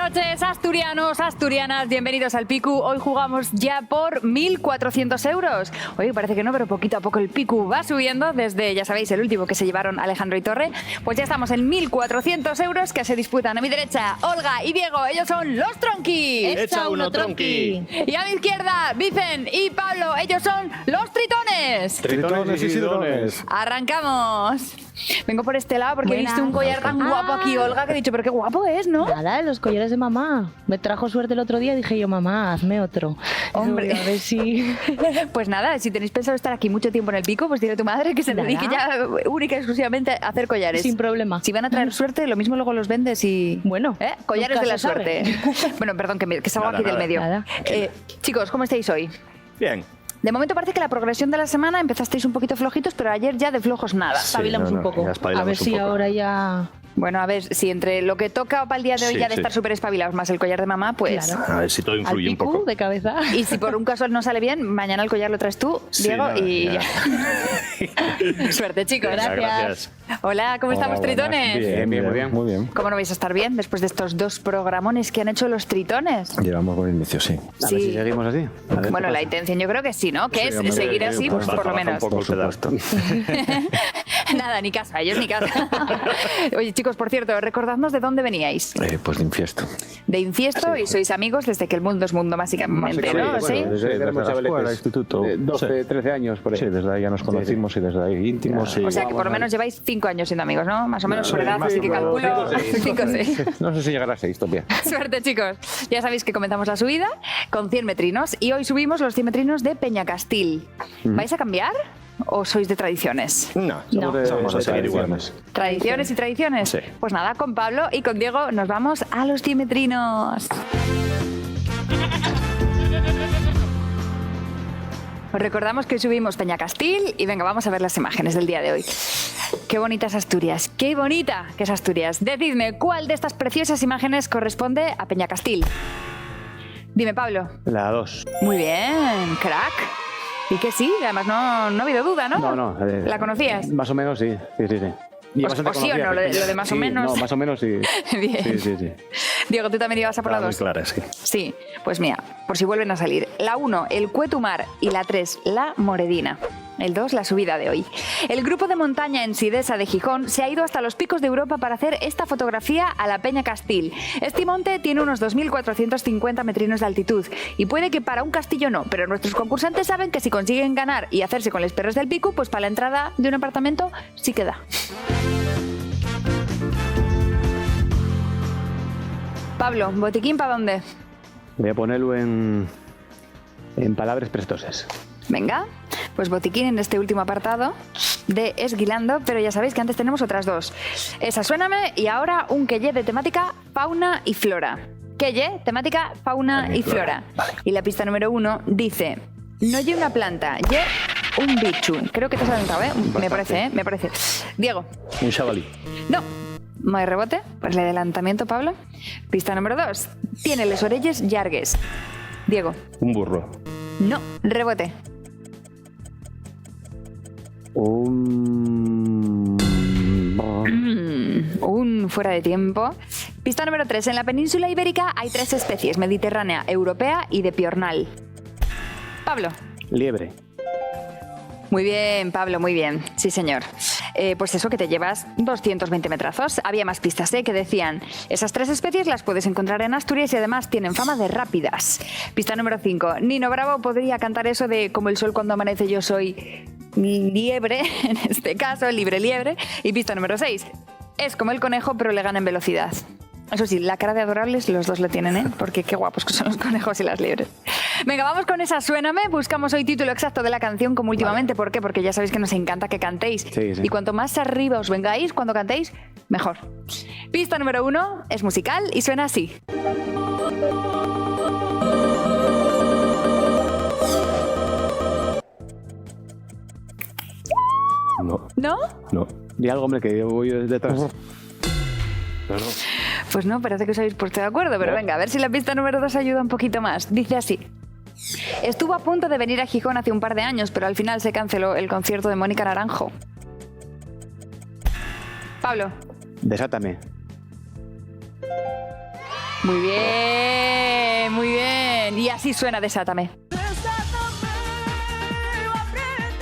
noches, asturianos, asturianas, bienvenidos al Picu. Hoy jugamos ya por 1.400 euros. Oye, parece que no, pero poquito a poco el Picu va subiendo desde, ya sabéis, el último que se llevaron Alejandro y Torre. Pues ya estamos en 1.400 euros que se disputan a mi derecha Olga y Diego. Ellos son los Tronqui. ¡Echa uno, Tronqui! Y a mi izquierda, Vicen y Pablo. Ellos son los Tritones. Tritones y Sidrones. Arrancamos. Vengo por este lado porque he visto un collar tan guapo aquí, Olga, que he dicho, pero qué guapo es, ¿no? Nada, los collares de mamá. Me trajo suerte el otro día y dije yo, mamá, hazme otro. Hombre. A ver si... Pues nada, si tenéis pensado estar aquí mucho tiempo en el Pico, pues dile a tu madre que se dedique ya única y exclusivamente a hacer collares. Sin problema. Si van a traer suerte, lo mismo luego los vendes y... Bueno, collares de la nunca se suerte. Bueno, perdón, que salgo aquí del medio. Chicos, ¿cómo estáis hoy? Bien. De momento parece que la progresión de la semana empezasteis un poquito flojitos, pero ayer ya de flojos nada. Espabilamos un poco. A ver si ahora ya... Bueno, a ver, si entre lo que toca para el día de hoy ya de estar súper espabilados más el collar de mamá, pues... Claro. A ver si todo influye Al un picu poco. de cabeza. Y si por un caso no sale bien, mañana el collar lo traes tú, Diego, y ya. Suerte, chicos. Gracias. Hola, ¿cómo estamos, Tritones? Bien, muy bien. Muy bien. ¿Cómo no vais a estar bien después de estos dos programones que han hecho los Tritones? Llevamos buen inicio, sí. A ver si seguimos así. A ver Bueno, qué la pasa. intención yo creo que sí, ¿no? Que es seguir así, pues por lo menos. Por supuesto. Nada, ni casa, ellos ni casa. Oye, chicos, por cierto, recordadnos de dónde veníais. Pues de infiesto. De Infiesto, y sois amigos desde que el mundo es mundo, básicamente, ¿no? Sí, ¿Sí? bueno, desde que éramos la escuela, chavaletes. instituto. 12, 13 años por ahí. Sí, desde ahí ya nos conocimos y desde ahí íntimos. O sea que por lo menos lleváis 5 años siendo amigos, ¿no? Más o menos por edad, así que calculo 5 o 6. No sé si llegará a 6 todavía. Suerte, chicos. Ya sabéis que comenzamos la subida con 100 metrinos y hoy subimos los 100 metrinos de Peñacastil. ¿Vais a cambiar o sois de tradiciones? No, Somos de a seguir igual. tradiciones. ¿Tradiciones y tradiciones? Sí. Pues nada, con Pablo y con Diego nos vamos a los 100 metrinos. Os recordamos que hoy subimos Peñacastil y venga, vamos a ver las imágenes del día de hoy. Qué bonita es Asturias, qué bonita que es Asturias. Decidme, ¿cuál de estas preciosas imágenes corresponde a Peñacastil? Dime, Pablo. La 2. Muy bien, crack. Y que sí, además no ha habido duda, ¿no? No. ¿La conocías? Más o menos sí. Sí. Y O bastante sí o conocida, no, lo de porque- más o sí, menos. No, más o menos sí. Bien. Sí. Diego, tú también ibas a por la Muy 2. clara, sí. Sí, pues mira, por si vuelven a salir. La 1, el Cuetumar, y la 3, la Moredina. El 2, la subida de hoy. El grupo de montaña Ensidesa de Gijón se ha ido hasta los picos de Europa para hacer esta fotografía a la Peña Castil. Este monte tiene unos 2.450 metrinos de altitud y puede que para un castillo no, pero nuestros concursantes saben que si consiguen ganar y hacerse con los perros del pico, pues para la entrada de un apartamento sí queda. Pablo, ¿botiquín para dónde? Voy a ponerlo en palabras prestosas. Venga, pues botiquín en este último apartado de Esguilando, pero ya sabéis que antes tenemos otras dos. Esa Suéname y ahora un queye de temática fauna y flora. Queye, temática fauna y flora. Y la pista número 1 dice, no ye una planta, ye un bichu. Creo que te has adelantado, ¿eh? Me parece. Diego. Un chavalí. No. ¿No hay rebote? Pues el adelantamiento, Pablo. Pista número 2. Tiene las orelles llargues. Diego. Un burro. No. Rebote. Un fuera de tiempo. Pista número 3. En la península ibérica hay 3 especies: mediterránea, europea y de piornal. Pablo. Liebre. Muy bien, Pablo, muy bien. Sí, señor. Pues eso, que te llevas 220 metrazos. Había más pistas, que decían, esas 3 especies las puedes encontrar en Asturias y además tienen fama de rápidas. Pista número 5. Nino Bravo podría cantar eso de como el sol cuando amanece yo soy liebre, en este caso, libre liebre. Y pista número 6. Es como el conejo, pero le gana en velocidad. Eso sí, la cara de adorables los dos lo tienen, ¿eh? Porque qué guapos que son los conejos y las liebres. Venga, vamos con esa Suéname. Buscamos hoy título exacto de la canción, como últimamente. ¿Por qué? Porque ya sabéis que nos encanta que cantéis. Sí. Y cuanto más arriba os vengáis cuando cantéis, mejor. Pista número 1 es musical y suena así. No. ¿No? No. Di algo, hombre, que yo voy detrás. No. Pues no, parece que os habéis puesto de acuerdo, pero venga, a ver si la pista número 2 ayuda un poquito más. Dice así. Estuvo a punto de venir a Gijón hace un par de años, pero al final se canceló el concierto de Mónica Naranjo. Pablo. Desátame. Muy bien, muy bien. Y así suena Desátame.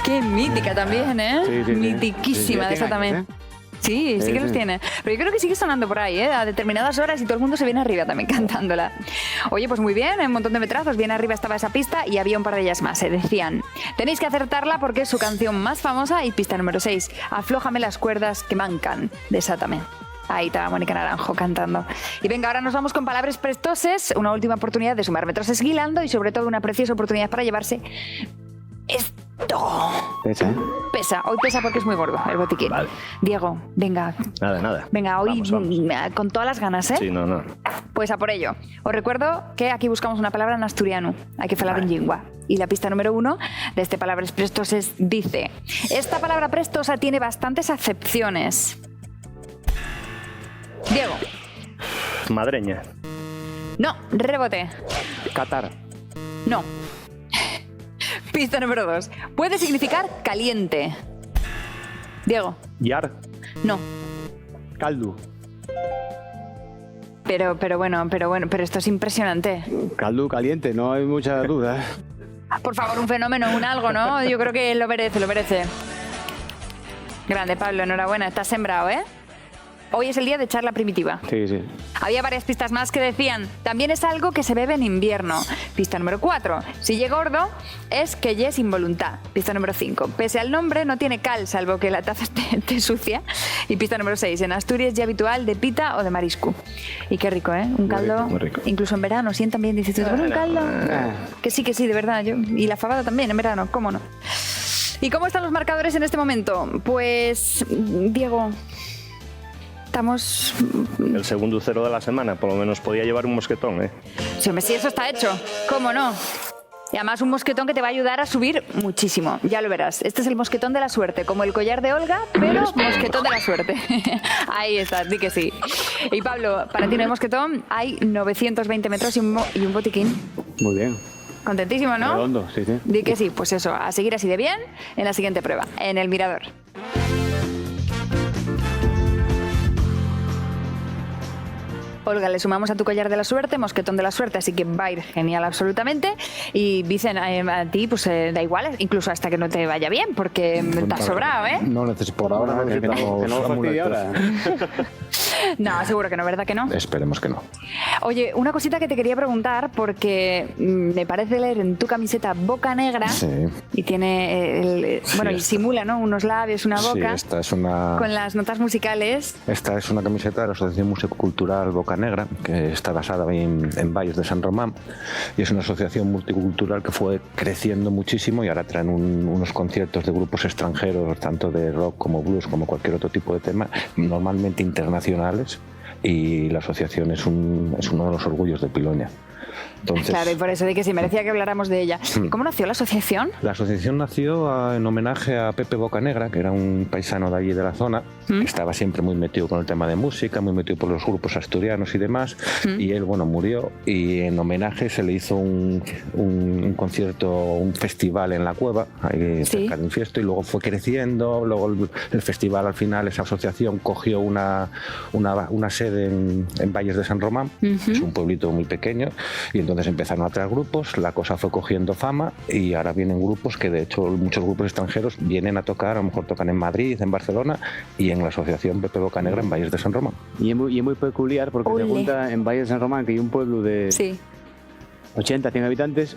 Qué mítica también, ¿eh? Sí, sí, sí. Mitiquísima, Sí, Desátame. años, ¿eh? Sí, sí que los tiene. Pero yo creo que sigue sonando por ahí, ¿eh? A determinadas horas y todo el mundo se viene arriba también cantándola. Oye, pues muy bien, un montón de metrazos. Bien arriba estaba esa pista y había un par de ellas más. Decían, tenéis que acertarla porque es su canción más famosa. Y pista número 6, aflójame las cuerdas que mancan. Desátame. Ahí estaba Mónica Naranjo cantando. Y venga, ahora nos vamos con palabras prestoses. Una última oportunidad de sumar metros esguilando y sobre todo una preciosa oportunidad para llevarse esto. Esa, ¿eh? Pesa, hoy pesa porque es muy gordo el botiquín. Vale. Diego, venga. Nada. Venga, hoy Vamos. con todas las ganas, ¿eh? Sí, no. Pues a por ello. Os recuerdo que aquí buscamos una palabra en asturiano. Hay que hablar en lingua. Y la pista número 1 de este palabras prestoses dice: esta palabra prestosa tiene bastantes acepciones. Diego. Madreña. No, rebote. Qatar. No. Pista número 2. Puede significar caliente. Diego. Yar. No. Caldo. Pero bueno, pero esto es impresionante. Caldo caliente, no hay mucha duda. Por favor, un fenómeno, un algo, ¿no? Yo creo que lo merece. Grande, Pablo, enhorabuena, estás sembrado, ¿eh? Hoy es el día de charla primitiva. Sí, sí. Había varias pistas más que decían, también es algo que se bebe en invierno. Pista número 4, si lle gordo, es que lle sin voluntad. Pista número 5, pese al nombre, no tiene cal, salvo que la taza esté sucia. Y pista número 6, en Asturias ya habitual de pita o de marisco. Y qué rico, ¿eh? Un caldo, muy rico. incluso en verano, sientan bien, dices, bueno, un caldo. Que sí, de verdad. Y la fabada también, en verano, ¿cómo no? ¿Y cómo están los marcadores en este momento? Pues, Diego... Estamos... El segundo 0 de la semana, por lo menos podía llevar un mosquetón, ¿eh? Sí, hombre, sí, eso está hecho. ¿Cómo no? Y además un mosquetón que te va a ayudar a subir muchísimo. Ya lo verás. Este es el mosquetón de la suerte, como el collar de Olga, pero mosquetón de la suerte. Ahí está, di que sí. Y Pablo, para ti no hay mosquetón, hay 920 metros y un botiquín. Muy bien. Contentísimo, ¿no? Redondo, sí, sí. Di que sí, pues eso, a seguir así de bien en la siguiente prueba, en el mirador. Olga, le sumamos a tu collar de la suerte, mosquetón de la suerte, así que va a ir genial absolutamente. Y Vicen, a ti pues da igual, incluso hasta que no te vaya bien, porque te has sobrado, ¿eh? No necesito por ahora. Que no lo fastidie ahora. No, seguro que no, ¿verdad que no? Esperemos que no. Oye, una cosita que te quería preguntar, porque me parece leer en tu camiseta Boca Negra, Sí. y tiene, bueno, y esta. simula, ¿no? Unos labios, una Sí, boca, esta es una... con las notas musicales. Esta es una camiseta de la Asociación Musicocultural Boca Negra, que está basada en Valles de San Román, y es una asociación multicultural que fue creciendo muchísimo y ahora traen unos conciertos de grupos extranjeros, tanto de rock como blues, como cualquier otro tipo de tema, normalmente internacionales, y la asociación es uno de los orgullos de Piloña. Entonces, Claro, y por eso de que sí, merecía que habláramos de ella. ¿Y cómo nació la asociación? la asociación nació en homenaje a Pepe Bocanegra, que era un paisano de allí de la zona, que estaba siempre muy metido con el tema de música, muy metido por los grupos asturianos y demás, y él, bueno, murió, y en homenaje se le hizo un concierto, un festival en la cueva, ahí Sí. cerca de Infiesto, y luego fue creciendo, luego el festival al final, esa asociación cogió una sede en Valles de San Román, que es un pueblito muy pequeño, y entonces empezaron a traer grupos, la cosa fue cogiendo fama y ahora vienen grupos que de hecho muchos grupos extranjeros vienen a tocar, a lo mejor tocan en Madrid, en Barcelona y en la asociación Pepe Bocanegra en Valles de San Román. Y es muy peculiar porque Ole. se junta en Valle de San Román, que hay un pueblo de Sí. 80, 100 habitantes,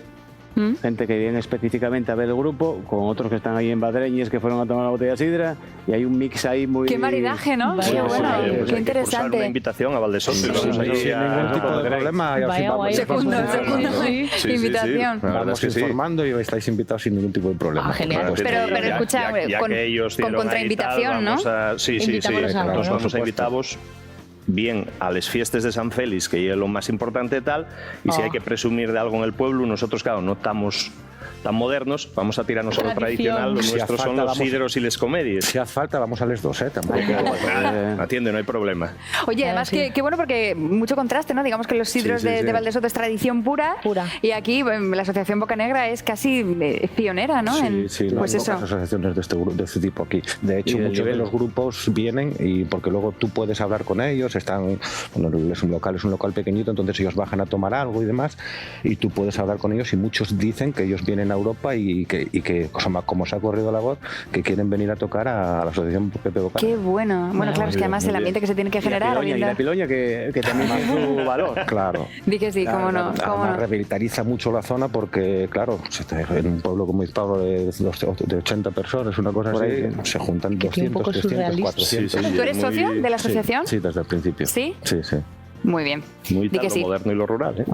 gente que viene específicamente a ver el grupo, con otros que están ahí en Badreñes que fueron a tomar la botella de sidra, y hay un mix ahí muy... Qué maridaje, ¿no? Vaya, Qué bueno, vaya, qué Hay que cursar interesante. una invitación a Valdesoto y Sí, vamos sí, ahí sin ningún tipo de problema. y al Vaya fin guay. Segundo, Sí. invitación. La verdad Vamos es que sí. informando y estáis invitados sin ningún tipo de problema. Ah, genial. Claro, Pero Ya- escucha, ya con- que ellos con dieron ahí contrainvitación, tal, ¿no? vamos a- Sí, Invitámonos a algo, Entonces ¿no? vamos a Por invitaros bien a las fiestas de San Félix, que es lo más importante tal, y si Oh. hay que presumir de algo en el pueblo, nosotros, claro, no estamos tan modernos, vamos a tirarnos a lo tradicional, lo Si nuestro hace son falta, los vamos- sidros y les comedies. Si hace falta, vamos a les dos, tampoco. Atiende, no hay problema. Oye, además sí. qué bueno porque mucho contraste, ¿no? Digamos que los sidros Sí, sí, sí. de Valdesoto es tradición pura. Y aquí la Asociación Bocanegra es casi pionera, ¿no? Sí, no pues hay eso. pocas asociaciones de este tipo aquí. De hecho, Y del muchos de nivel. los grupos vienen y porque luego tú puedes hablar con ellos, es un local pequeñito, entonces ellos bajan a tomar algo y demás, y tú puedes hablar con ellos y muchos dicen que ellos vienen a Europa y que como se ha corrido la voz, que quieren venir a tocar a la Asociación Pepe Bocanegra. Qué bueno. Bueno, claro, es que además el ambiente que se tiene que generar. Y la piloña que también tiene su valor. Claro. Di que sí, cómo no. Cómo Además, no. revitaliza mucho la zona porque, claro, en un pueblo como Izpablo de 80 personas, una cosa Por así, ahí, se juntan Que tiene un 200, poco 300, surrealista. 400. Sí, sí, ¿Tú eres muy- socio de la asociación? Sí, desde el principio. ¿Sí? Sí, sí. Muy bien. Muy Di tal que lo sí. moderno y lo rural, ¿eh?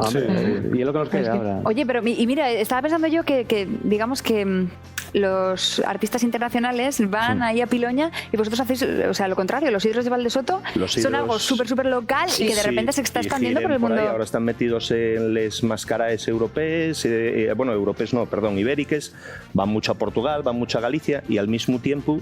Y es lo que nos queda ahora. Oye, pero y mira, estaba pensando yo que digamos que los artistas internacionales van ahí a Piloña y vosotros hacéis, o sea, lo contrario, los sidros de Valdesoto Los son sidros- algo súper local y que de repente se está y expandiendo por giren el mundo. ahí. Ahora están metidos en les mascaraes europees, ibériques, van mucho a Portugal, van mucho a Galicia y al mismo tiempo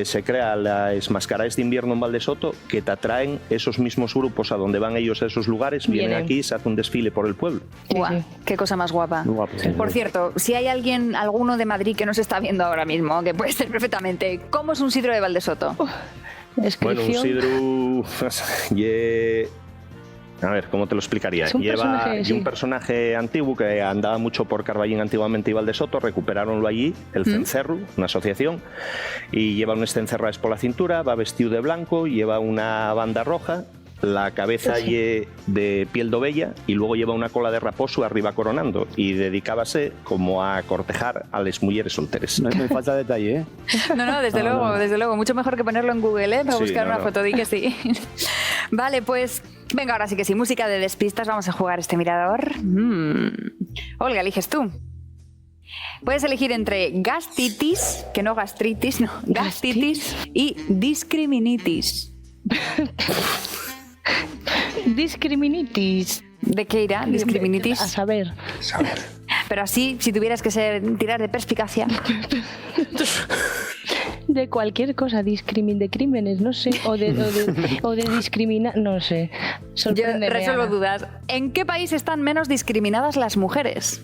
se crea las mascaraes de invierno en Valdesoto que te atraen esos mismos grupos a donde van ellos a esos lugares, vienen Vienen. aquí, se hace un desfile por el pueblo. Guau, sí. qué cosa más guapa. Muy guapo, sí. Por cierto, si hay alguno de Madrid que nos está viendo ahora mismo, que puede ser perfectamente, ¿cómo es un sidro de Valdesoto? Bueno, un Descripción. sidru... A ver, ¿cómo te lo explicaría? Es un personaje, sí. un personaje antiguo que andaba mucho por Carballín antiguamente y Valdesoto, recuperaronlo allí, el cencerro, una asociación, y lleva un cencerro por la cintura, va vestido de blanco, lleva una banda roja, la cabeza ye de piel d'ovella y luego lleva una cola de raposo arriba coronando y dedicábase como a cortejar a las mujeres solteras. No hay falta de detalle, ¿eh? No, desde luego, mucho mejor que ponerlo en Google, para Sí, buscar no, una no. foto, di que sí. Vale, pues venga, ahora sí que sí, música de despistas, vamos a jugar este mirador. Olga, eliges tú. Puedes elegir entre gastritis, que no gastritis, no, gastritis y discriminitis. Discriminitis. ¿De qué irá? Discriminitis. A saber. Pero así, si tuvieras que tirar de perspicacia. De cualquier cosa, de crímenes, no sé. O de discriminar, no sé. Yo Sorpréndeme, resuelvo Ana. dudas. ¿En qué país están menos discriminadas las mujeres?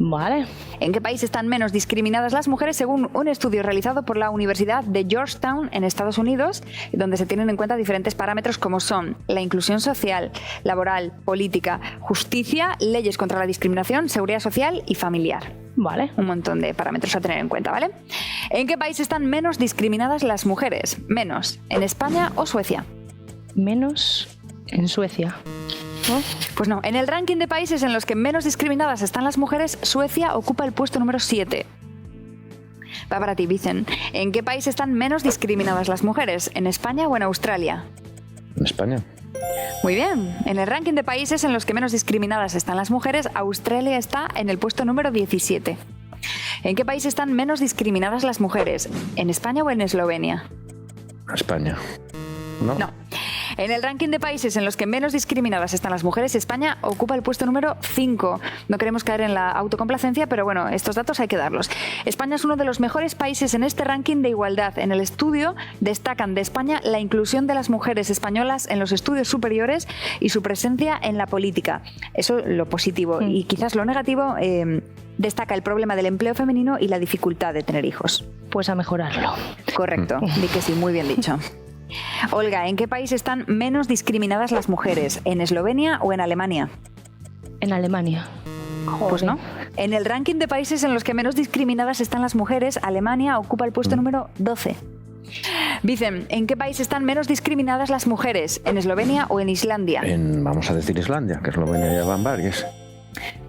Vale. ¿En qué país están menos discriminadas las mujeres según un estudio realizado por la Universidad de Georgetown en Estados Unidos, donde se tienen en cuenta diferentes parámetros como son la inclusión social, laboral, política, justicia, leyes contra la discriminación, seguridad social y familiar? Vale. Un montón de parámetros a tener en cuenta, ¿vale? ¿En qué país están menos discriminadas las mujeres? Menos, ¿en España o Suecia? Menos en Suecia. ¿No? Pues no, en el ranking de países en los que menos discriminadas están las mujeres, Suecia ocupa el puesto número 7. Va para ti, Vicen. ¿En qué país están menos discriminadas las mujeres? ¿En España o en Australia? En España. Muy bien. En el ranking de países en los que menos discriminadas están las mujeres, Australia está en el puesto número 17. ¿En qué país están menos discriminadas las mujeres? ¿En España o en Eslovenia? España. ¿No? No. En el ranking de países en los que menos discriminadas están las mujeres, España ocupa el puesto número 5. No queremos caer en la autocomplacencia, pero bueno, estos datos hay que darlos. España es uno de los mejores países en este ranking de igualdad. En el estudio destacan de España la inclusión de las mujeres españolas en los estudios superiores y su presencia en la política. Eso lo positivo. Y quizás lo negativo, destaca el problema del empleo femenino y la dificultad de tener hijos. Pues a mejorarlo. Correcto, di que sí, muy bien dicho. Olga, ¿en qué país están menos discriminadas las mujeres? ¿En Eslovenia o en Alemania? En Alemania. Pues no. En el ranking de países en los que menos discriminadas están las mujeres, Alemania ocupa el puesto número 12. Vicen, ¿en qué país están menos discriminadas las mujeres? ¿En Eslovenia o en Islandia? Vamos a decir Islandia, que Eslovenia ya van varias.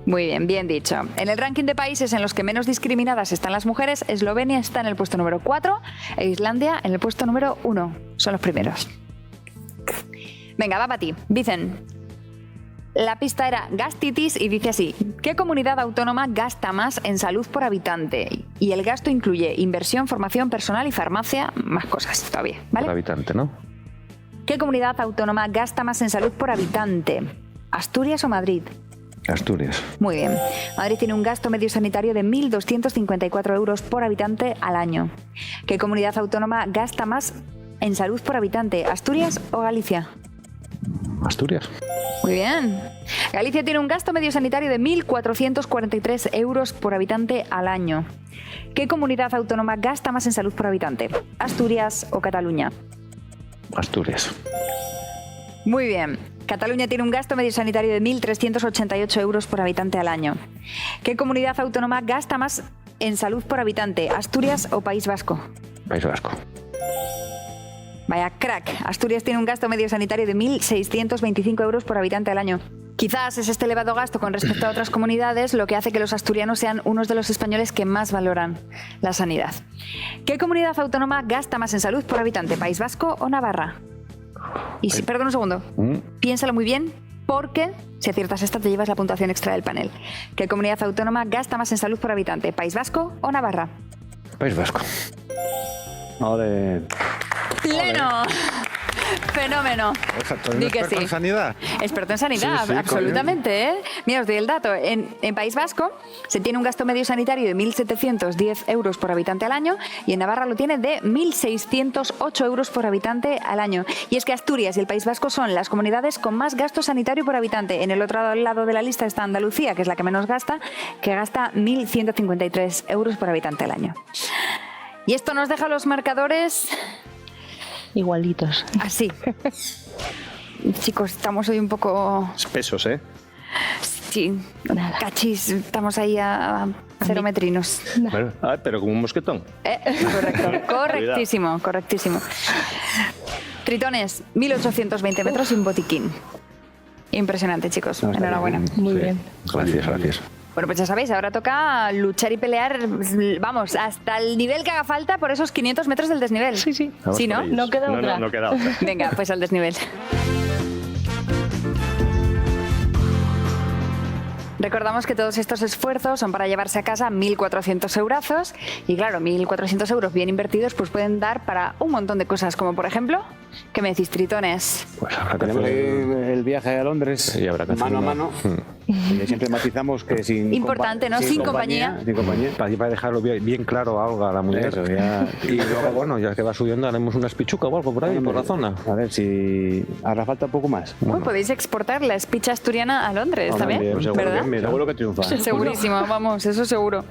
Muy bien, bien dicho. En el ranking de países en los que menos discriminadas están las mujeres, Eslovenia está en el puesto número 4 e Islandia en el puesto número 1. Son los primeros. Venga, va para ti. Vicen, la pista era gastritis y dice así: ¿qué comunidad autónoma gasta más en salud por habitante? Y el gasto incluye inversión, formación personal y farmacia, más cosas todavía, ¿vale? Por habitante, ¿no? ¿Qué comunidad autónoma gasta más en salud por habitante? ¿Asturias o Madrid? Asturias. Muy bien. Madrid tiene un gasto medio sanitario de 1.254 euros por habitante al año. ¿Qué comunidad autónoma gasta más en salud por habitante, Asturias o Galicia? Asturias. Muy bien. Galicia tiene un gasto medio sanitario de 1.443 euros por habitante al año. ¿Qué comunidad autónoma gasta más en salud por habitante, Asturias o Cataluña? Asturias. Muy bien. Cataluña tiene un gasto medio sanitario de 1.388 euros por habitante al año. ¿Qué comunidad autónoma gasta más en salud por habitante, Asturias o País Vasco? País Vasco. Vaya crack. Asturias tiene un gasto medio sanitario de 1.625 euros por habitante al año. Quizás es este elevado gasto con respecto a otras comunidades lo que hace que los asturianos sean unos de los españoles que más valoran la sanidad. ¿Qué comunidad autónoma gasta más en salud por habitante, País Vasco o Navarra? Y si, perdón un segundo, piénsalo muy bien porque si aciertas esta te llevas la puntuación extra del panel. ¿Qué comunidad autónoma gasta más en salud por habitante, País Vasco o Navarra? País Vasco. Ole. ¡Pleno! Fenómeno. Exacto. Di que sí. En sanidad. Experto en sanidad, Sí, sí, absolutamente. ¿Eh? Mira, os doy el dato. En País Vasco se tiene un gasto medio sanitario de 1.710 euros por habitante al año y en Navarra lo tiene de 1.608 euros por habitante al año. Y es que Asturias y el País Vasco son las comunidades con más gasto sanitario por habitante. En el otro lado de la lista está Andalucía, que es la que menos gasta, que gasta 1.153 euros por habitante al año. Y esto nos deja los marcadores Igualitos. así. Chicos, estamos hoy un poco... Espesos, ¿eh? Sí, cachis, estamos ahí a cero metrinos. Bueno, pero como un mosquetón. Correcto, correctísimo, correctísimo. Tritones, 1.820 metros sin botiquín. Impresionante, chicos. No, está Enhorabuena. bien. Muy Sí. bien. Gracias, gracias. Bueno, pues ya sabéis, ahora toca luchar y pelear, vamos, hasta el nivel que haga falta por esos 500 metros del desnivel. Sí, sí. Vamos ¿Sí, por no? ellos. No queda otra. No queda otra. Venga, pues al desnivel. Recordamos que todos estos esfuerzos son para llevarse a casa 1.400 eurazos y claro, 1.400 euros bien invertidos pues pueden dar para un montón de cosas, como por ejemplo, ¿qué me decís, tritones? Pues habrá que Tenemos hacer- el viaje a Londres, Y habrá que hacer mano a una- mano. Y siempre matizamos que sin Importante, ¿no? Sin compañía. Sin compañía. Para dejarlo bien claro a Olga, a la mujer. Eso, ya. Y luego, bueno, ya que va subiendo, haremos unas pichucas o algo por ahí, por la zona. A ver si hará falta un poco más. Bueno, podéis exportar la espicha asturiana a Londres Hombre, también, pues seguro ¿verdad? que- seguro que triunfa. Segurísimo, vamos, eso seguro.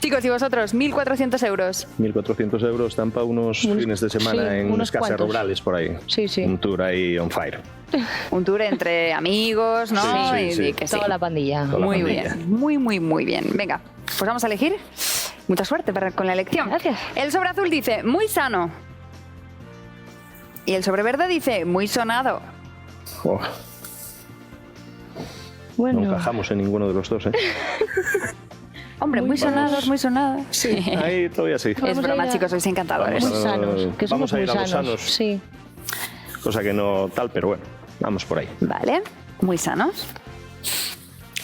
Chicos, ¿y vosotros? 1.400 euros. 1.400 euros están para unos fines de semana sí, en unos unas casas cuantos. rurales por ahí. Sí, sí. Un tour ahí on fire. Un tour entre amigos, ¿no? Sí, sí, y sí. que sí. Toda la pandilla. Toda la Muy pandilla. bien, muy bien. Venga, pues vamos a elegir. Mucha suerte con la elección. Gracias. El sobre azul dice, muy sano. Y el sobre verde dice, muy sonado. Oh, Bueno. no encajamos en ninguno de los dos, ¿eh? Hombre, muy sonados, muy sonados. Sí, ahí todavía sí. Es Vamos a broma, ir a- chicos, sois encantadores. Muy sanos. Que somos Vamos a muy ir a los sanos. sanos. Sí. Cosa que no tal, pero bueno, vamos por ahí. Vale, muy sanos.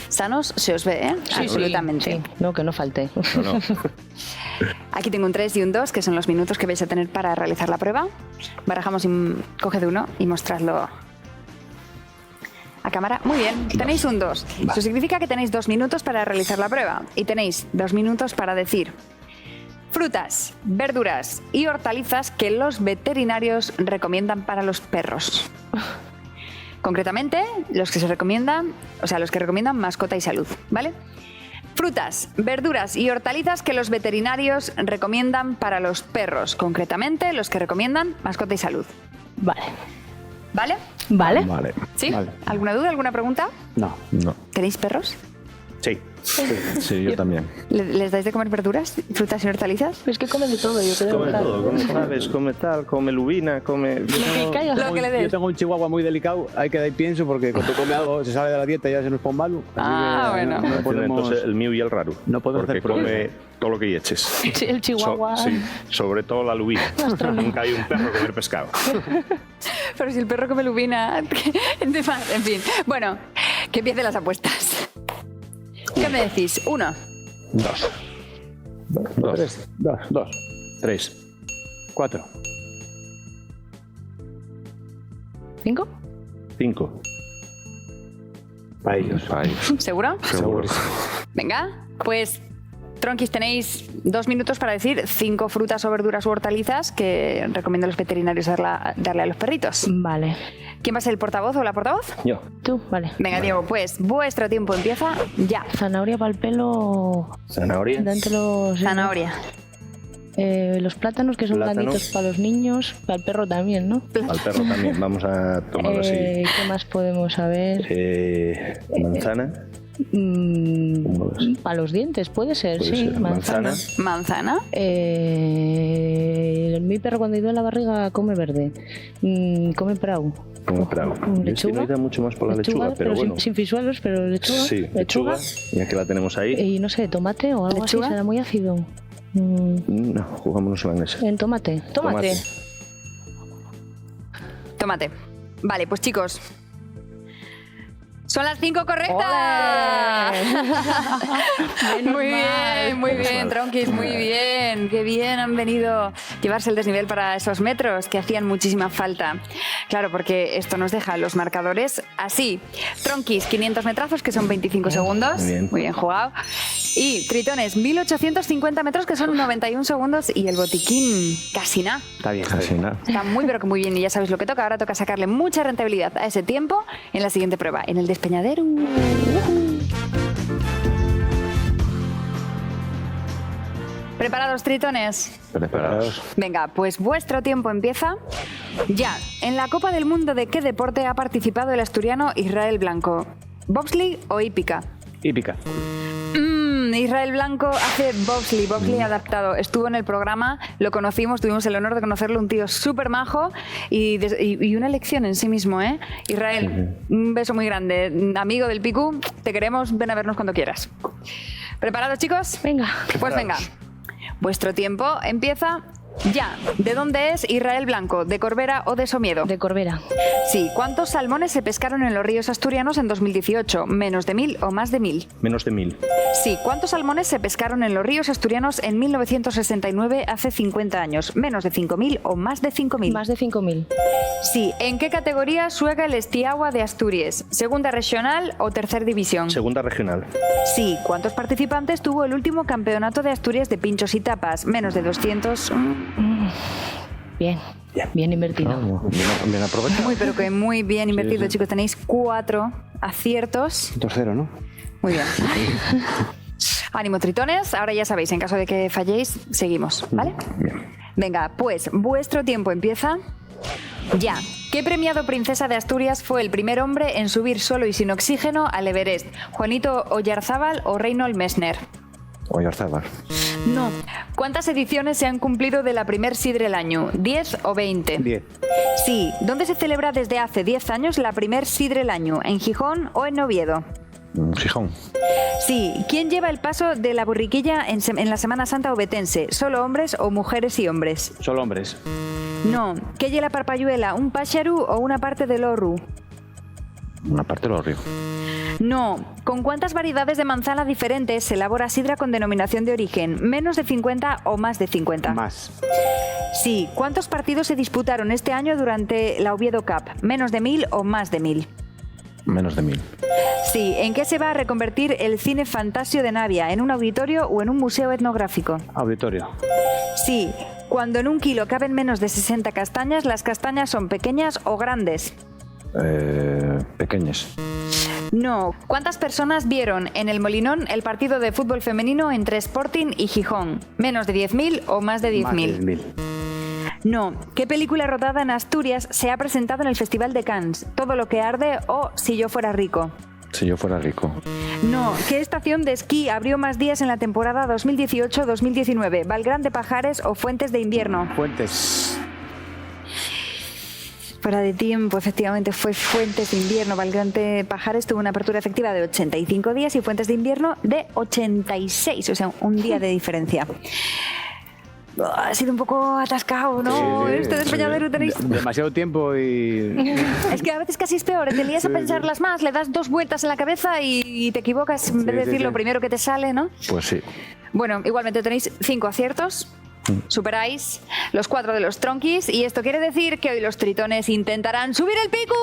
Sanos se os ve, ¿eh? Sí, Absolutamente. sí. No, que no falte. No, no. Aquí tengo un 3 y un 2, que son los minutos que vais a tener para realizar la prueba. Barajamos y coged uno y mostradlo a cámara. Muy bien, tenéis un 2. Eso significa que tenéis 2 minutos para realizar la prueba y tenéis 2 minutos para decir frutas, verduras y hortalizas que los veterinarios recomiendan para los perros. Concretamente, los que se recomiendan, o sea, los que recomiendan mascota y salud, ¿vale? Frutas, verduras y hortalizas que los veterinarios recomiendan para los perros, concretamente los que recomiendan mascota y salud. Vale. ¿Vale? Vale. Vale. ¿Sí? Vale. ¿Alguna duda, alguna pregunta? No. No. ¿Tenéis perros? Sí. Sí, yo también. ¿Les dais de comer verduras, frutas y hortalizas? Es que come de todo, yo creo. Come claro. todo, come faves, come tal, come lubina, come... que caiga. Lo que le des. Yo tengo un chihuahua muy delicado, hay que dar pienso porque cuando come algo se sale de la dieta y ya se nos pone malo. Así Ah, que, bueno. No podemos, Entonces el mío y el raro. No podemos porque hacer come todo lo que eches. Sí, el chihuahua. Sí, sobre todo la lubina. Nunca hay un perro comer pescado. Pero si el perro come lubina... En fin. Bueno, que empiecen las apuestas. ¿Qué me decís? 1, 2. 2. 3, 2, 3, 4, 5, 5, Para ellos. ¿Seguro? Seguro. Venga, pues Tronquis, tenéis 2 minutos para decir 5 frutas o verduras u hortalizas que recomiendo a los veterinarios darle a los perritos. Vale. ¿Quién va a ser el portavoz o la portavoz? Yo. Tú, vale. Venga, Diego, pues vuestro tiempo empieza ya. Zanahoria para el pelo. Zanahoria. Dante los. Zanahoria. Los plátanos, que son Plátano. blanditos para los niños. Para el perro también, ¿no? Al perro también. Vamos a tomarlo así. ¿Qué más podemos saber? Manzana. Para los dientes, puede ser, Puede sí. ser. Manzana. Manzana. Mi perro cuando ido a la barriga come verde. Come prau. Como bravo. Yo es que Lechuga. no he ido mucho más por la lechuga, pero bueno. sin fisuelos, pero lechuga. Sí, lechuga. Ya que la tenemos ahí. Y no sé, tomate o algo ¿Lechuga? así, será muy ácido. No, jugámonos en ese. En tomate. Tomate. Vale, pues chicos. Son las 5 correctas. Muy bien, Tronquis, muy bien. Qué bien han venido llevarse el desnivel para esos metros que hacían muchísima falta. Claro, porque esto nos deja los marcadores así. Tronquis, 500 metrazos, que son 25 segundos. Muy bien jugado. Y Tritones, 1850 metros, que son 91 segundos. Y el botiquín, casi nada. Está bien. Casi nada. Está muy, pero que muy bien. Y ya sabéis lo que toca. Ahora toca sacarle mucha rentabilidad a ese tiempo en la siguiente prueba, en el despeñadero. ¿Preparados, Tritones? Preparados. Venga, pues vuestro tiempo empieza ya. En la Copa del Mundo, ¿de qué deporte ha participado el asturiano Israel Blanco? ¿Bobsleigh o hípica? Hípica. Israel Blanco hace bobsleigh adaptado. Estuvo en el programa, lo conocimos, tuvimos el honor de conocerlo, un tío súper majo y una lección en sí mismo, ¿eh? Israel, un beso muy grande. Amigo del Picu, te queremos, ven a vernos cuando quieras. ¿Preparados, chicos? Venga. Pues venga. Vuestro tiempo empieza ya. ¿De dónde es Israel Blanco? ¿De Corbera o de Somiedo? De Corbera. Sí. ¿Cuántos salmones se pescaron en los ríos asturianos en 2018? ¿Menos de 1000 o más de 1000? Menos de 1000. Sí. ¿Cuántos salmones se pescaron en los ríos asturianos en 1969, hace 50 años? ¿Menos de 5000 o más de 5000? Más de 5000. Sí. ¿En qué categoría juega el Estiagua de Asturias? ¿Segunda regional o tercera división? Segunda regional. Sí. ¿Cuántos participantes tuvo el último campeonato de Asturias de pinchos y tapas? ¿Menos de 200? Bien invertido. Bien aprovechado. Muy, pero que muy bien invertido, chicos. Tenéis 4 aciertos. 2-0, ¿no? Muy bien. Ánimo, Tritones. Ahora ya sabéis, en caso de que falléis, seguimos, ¿vale? Venga, pues vuestro tiempo empieza ya. ¿Qué premiado princesa de Asturias fue el primer hombre en subir solo y sin oxígeno al Everest? ¿Juanito Oyarzábal o Reinhold Messner? Oyarzábal. No. ¿Cuántas ediciones se han cumplido de la primer Sidre el año? ¿10 o 20? 10. Sí. ¿Dónde se celebra desde hace 10 años la primer Sidre el año? ¿En Gijón o en Oviedo? Gijón. Sí. ¿Quién lleva el paso de la borriquilla en la Semana Santa obetense? ¿Solo hombres o mujeres y hombres? Solo hombres. No. ¿Qué lleva la parpayuela? ¿Un páxaro o una parte del orru? Una parte de los ríos. No. ¿Con cuántas variedades de manzana diferentes se elabora sidra con denominación de origen? ¿Menos de 50 o más de 50? Más. Sí. ¿Cuántos partidos se disputaron este año durante la Oviedo Cup? ¿Menos de 1000 o más de 1000? Menos de 1000. Sí. ¿En qué se va a reconvertir el Cine Fantasio de Navia? ¿En un auditorio o en un museo etnográfico? Auditorio. Sí. Cuando en un kilo caben menos de 60 castañas, ¿las castañas son pequeñas o grandes? Pequeñas. No. ¿Cuántas personas vieron en el Molinón el partido de fútbol femenino entre Sporting y Gijón? ¿Menos de 10.000 o más de 10.000? Más de 10.000. No. ¿Qué película rodada en Asturias se ha presentado en el Festival de Cannes? ¿Todo lo que arde o Si yo fuera rico? Si yo fuera rico. No. ¿Qué estación de esquí abrió más días en la temporada 2018-2019? ¿Valgrán de Pajares o Fuentes de Invierno? Fuentes. Fuera de tiempo, efectivamente, fue Fuentes de Invierno. Valgrán de Pajares tuvo una apertura efectiva de 85 días y Fuentes de Invierno de 86, o sea, un día de diferencia. Ha sido un poco atascado, ¿no? Sí, Este despeñadero tenéis... Demasiado tiempo y... Es que a veces casi es peor, te lías a pensarlas más, le das 2 vueltas en la cabeza y te equivocas en vez de decir lo primero que te sale, ¿no? Pues sí. Bueno, igualmente tenéis 5 aciertos. Superáis los 4 de los tronquis y esto quiere decir que hoy los tritones intentarán subir el pico.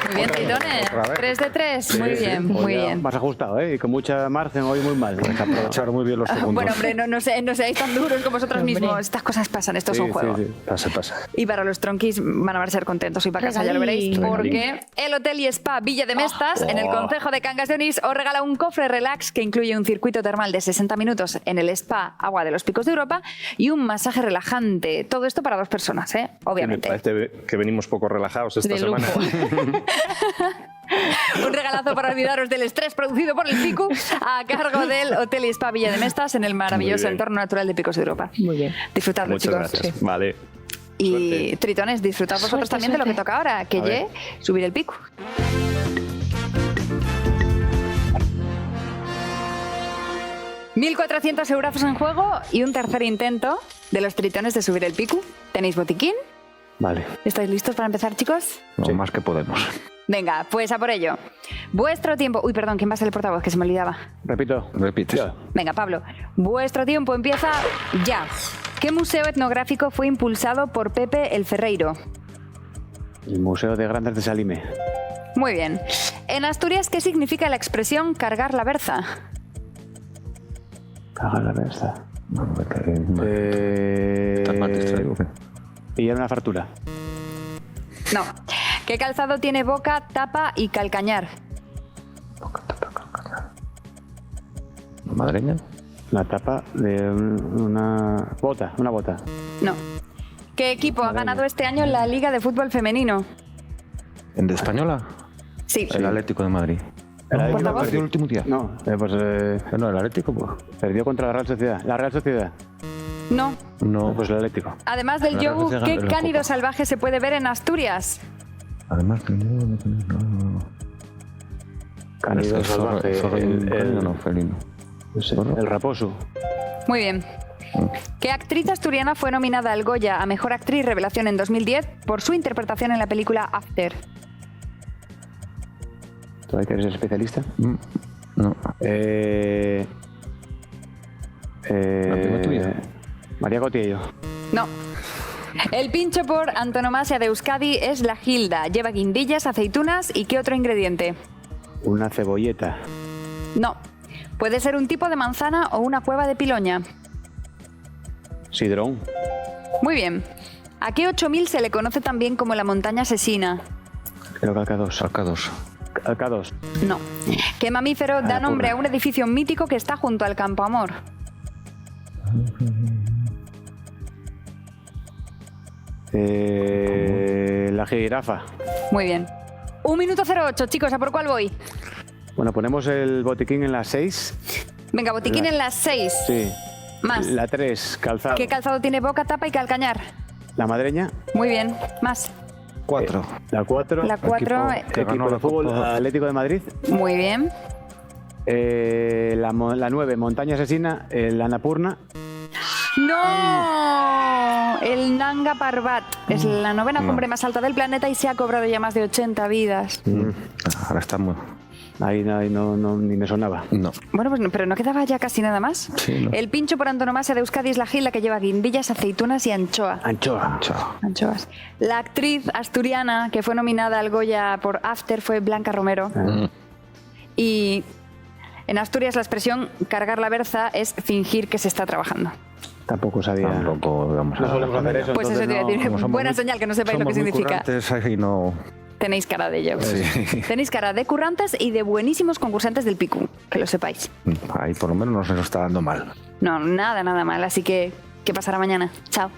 Muy bien, tritones. 3 de 3. Muy bien, muy bien. Más ajustado, ¿eh? Y con mucha margen, hoy muy mal. Aprovecharon muy bien los segundos. Bueno, hombre, no seáis tan duros con vosotros mismos. Estas cosas pasan, esto es un juego. Sí. Pasa. Y para los tronquis van a ser contentos y para casa, ya lo veréis, porque el Hotel y Spa Villa de Mestas, en el concejo de Cangas de Onís, os regala un cofre relax que incluye un circuito termal de 60 minutos en el Spa Agua de los Picos de Europa y un masaje relajante. Todo esto para 2 personas, obviamente. Me parece que venimos poco relajados esta semana. Un regalazo para olvidaros del estrés producido por el pico a cargo del Hotel y Spa Villa de Mestas en el maravilloso entorno natural de Picos de Europa. Muy bien. Disfrutadlo, Muchas chicos. gracias. Vale. Y Suerte. tritones, disfrutad vosotros también de lo que toca ahora, que ver. subir el pico. $1.400 euros en juego y un tercer intento de los tritones de subir el pico. ¿Tenéis botiquín? Vale. ¿Estáis listos para empezar, chicos? Lo más que podemos. Venga, pues a por ello. Vuestro tiempo... Uy, perdón, ¿quién va a ser el portavoz? Que se me olvidaba. Repito. Repites. Yo. Venga, Pablo. Vuestro tiempo empieza ya. ¿Qué museo etnográfico fue impulsado por Pepe el Ferreiro? El Museo de Grandes de Salime. Muy bien. En Asturias, ¿qué significa la expresión cargar la berza? Caga la versa. ¿Estás mal distraído o qué? Pillar una fartura. No. ¿Qué calzado tiene boca, tapa y calcañar? ¿Madreña? La tapa de una bota. Una bota. No. ¿Qué equipo ha ganado este año la Liga de Fútbol Femenino? ¿En de Española? Sí. El Atlético de Madrid. ¿El Atlético ¿Portavoz? ¿Perdió el último día? No, No, el Atlético, pues. perdió contra la Real Sociedad. La Real Sociedad. No. No. Pues el Atlético. Además del La yogur, Real ¿qué Sociedad ganó la cánido Copa. salvaje se puede ver en Asturias? Además, no. Cánido salvaje. No, felino. El raposo. Muy bien. ¿Qué actriz asturiana fue nominada al Goya a Mejor Actriz Revelación en 2010 por su interpretación en la película After? ¿Tú ahí que eres especialista? No. La prima tuya. María Cotillo. No. El pincho por antonomasia de Euskadi es la gilda. Lleva guindillas, aceitunas y ¿qué otro ingrediente? Una cebolleta. No. Puede ser un tipo de manzana o una cueva de piloña. Sidrón. Muy bien. ¿A qué 8000 se le conoce también como la montaña asesina? Creo que Alcados. Salcados. Alcados. No. ¿Qué mamífero da nombre a un edificio mítico que está junto al Campo Amor? La jirafa. Muy bien. 1 minuto 08, chicos, ¿a por cuál voy? Bueno, ponemos el botiquín en las 6. Venga, botiquín en las 6. Sí. Más. La 3, calzado. ¿Qué calzado tiene boca, tapa y calcañar? La madreña. Muy bien. Más. 4. La 4. La 4. Que ganó Equipo la de fútbol Copa. Atlético de Madrid. Muy bien. La 9, montaña asesina. La Annapurna. ¡No! El Nanga Parbat es la 9ª cumbre más alta del planeta y se ha cobrado ya más de 80 vidas. Ahora estamos. Ahí no, ni me sonaba. No. Bueno, pues no, pero no quedaba ya casi nada más. Sí, no. El pincho por antonomasia de Euskadi es la gilda que lleva guindillas, aceitunas y anchoa. Anchoa. Chao. Anchoas. La actriz asturiana que fue nominada al Goya por After fue Blanca Romero. Y en Asturias la expresión cargar la berza es fingir que se está trabajando. Tampoco sabía. Tampoco vamos No solemos hacer eso. Pues eso te iba a decir. como somos Buena muy- señal que no sepáis lo que somos muy significa. currantes, ahí no. Tenéis cara de ello. Sí. Tenéis cara de currantes y de buenísimos concursantes del Picu, que lo sepáis. Ahí por lo menos no se nos está dando mal. No, nada mal. Así que, ¿qué pasará mañana? Chao.